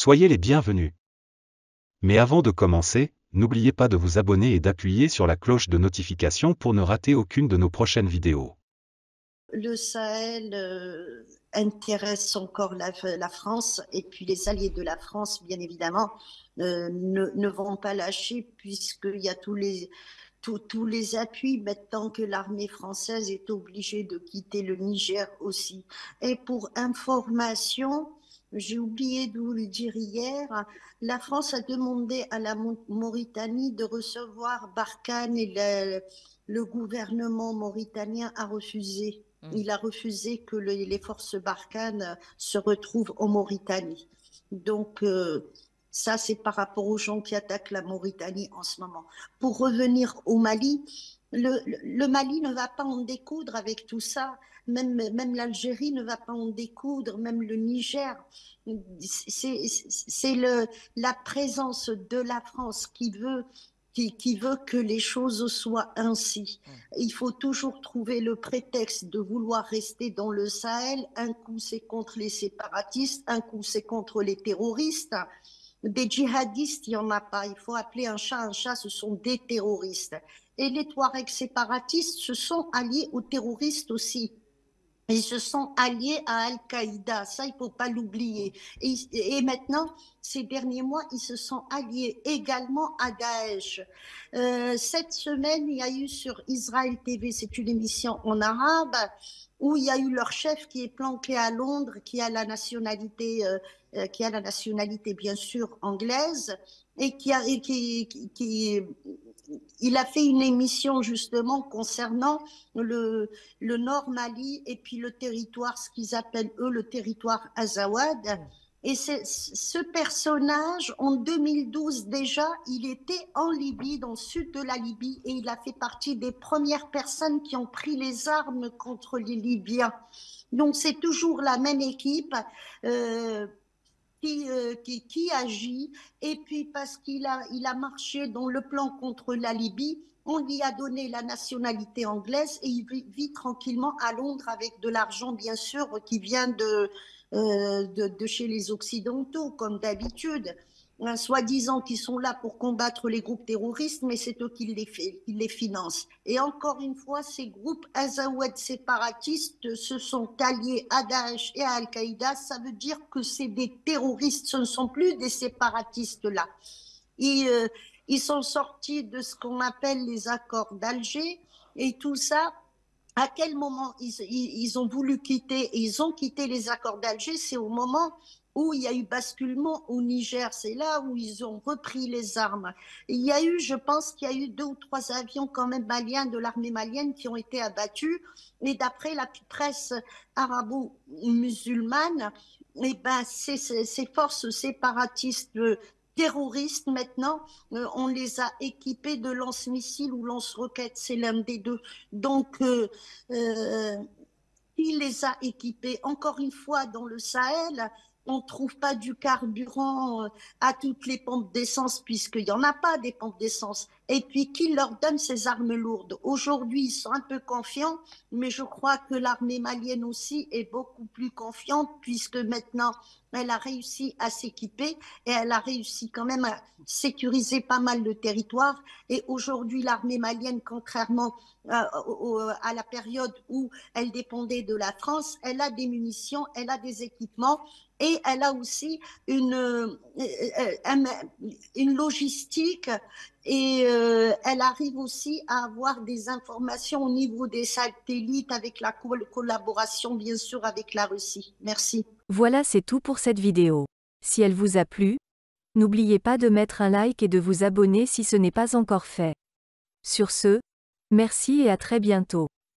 Soyez les bienvenus. Mais avant de commencer, n'oubliez pas de vous abonner et d'appuyer sur la cloche de notification pour ne rater aucune de nos prochaines vidéos. Le Sahel intéresse encore la France, et puis les alliés de la France, bien évidemment, ne vont pas lâcher, puisqu'il y a tous les appuis maintenant que l'armée française est obligée de quitter le Niger aussi. Et pour information, j'ai oublié de vous le dire hier, la France a demandé à la Mauritanie de recevoir Barkhane, et le gouvernement mauritanien a refusé. Il a refusé que les forces Barkhane se retrouvent en Mauritanie. Donc, ça, c'est par rapport aux gens qui attaquent la Mauritanie en ce moment. Pour revenir au Mali, le Mali ne va pas en découdre avec tout ça. Même l'Algérie ne va pas en découdre, même le Niger. C'est la présence de la France qui veut que les choses soient ainsi. Il faut toujours trouver le prétexte de vouloir rester dans le Sahel. Un coup, c'est contre les séparatistes, un coup, c'est contre les terroristes. Des djihadistes, il n'y en a pas. Il faut appeler un chat, ce sont des terroristes. Et les Touaregs séparatistes se sont alliés aux terroristes aussi. Ils se sont alliés à Al-Qaïda, ça il ne faut pas l'oublier. Et maintenant, ces derniers mois, ils se sont alliés également à Daesh. Cette semaine, il y a eu sur Israël TV, c'est une émission en arabe, où il y a eu leur chef qui est planqué à Londres, qui a la nationalité bien sûr anglaise, et il a fait une émission justement concernant le Nord Mali et puis le territoire, ce qu'ils appellent eux le territoire Azawad. Et ce personnage, en 2012 déjà, il était en Libye, dans le sud de la Libye, et il a fait partie des premières personnes qui ont pris les armes contre les Libyens. Donc c'est toujours la même équipe. Qui agit, et puis parce qu'il a marché dans le plan contre la Libye, on lui a donné la nationalité anglaise, et il vit tranquillement à Londres avec de l'argent, bien sûr, qui vient de chez les Occidentaux, comme d'habitude. Soi-disant qu'ils sont là pour combattre les groupes terroristes, mais c'est eux qui les financent. Et encore une fois, ces groupes Azawad séparatistes se sont alliés à Daesh et à Al-Qaïda. Ça veut dire que c'est des terroristes, ce ne sont plus des séparatistes là. Ils sont sortis de ce qu'on appelle les accords d'Alger, et tout ça. À quel moment ils ont voulu quitter, et ils ont quitté les accords d'Alger? C'est au moment où il y a eu basculement au Niger. C'est là où ils ont repris les armes. Il y a eu, je pense qu'il y a eu 2 ou 3 avions quand même maliens, de l'armée malienne, qui ont été abattus. Et d'après la presse arabo-musulmane, eh ben, ces forces séparatistes terroristes, maintenant, on les a équipés de lance-missiles ou lance-roquettes, c'est l'un des deux. Donc, il les a équipés. Encore une fois, dans le Sahel, on ne trouve pas du carburant à toutes les pompes d'essence, puisqu'il n'y en a pas des pompes d'essence. Et puis, qui leur donne ces armes lourdes? Aujourd'hui, ils sont un peu confiants, mais je crois que l'armée malienne aussi est beaucoup plus confiante, puisque maintenant, elle a réussi à s'équiper, et elle a réussi quand même à sécuriser pas mal de territoire. Et aujourd'hui, l'armée malienne, contrairement à la période où elle dépendait de la France, elle a des munitions, elle a des équipements, et elle a aussi une logistique, et elle arrive aussi à avoir des informations au niveau des satellites, avec la collaboration bien sûr avec la Russie. Merci. Voilà, c'est tout pour cette vidéo. Si elle vous a plu, n'oubliez pas de mettre un like et de vous abonner si ce n'est pas encore fait. Sur ce, merci et à très bientôt.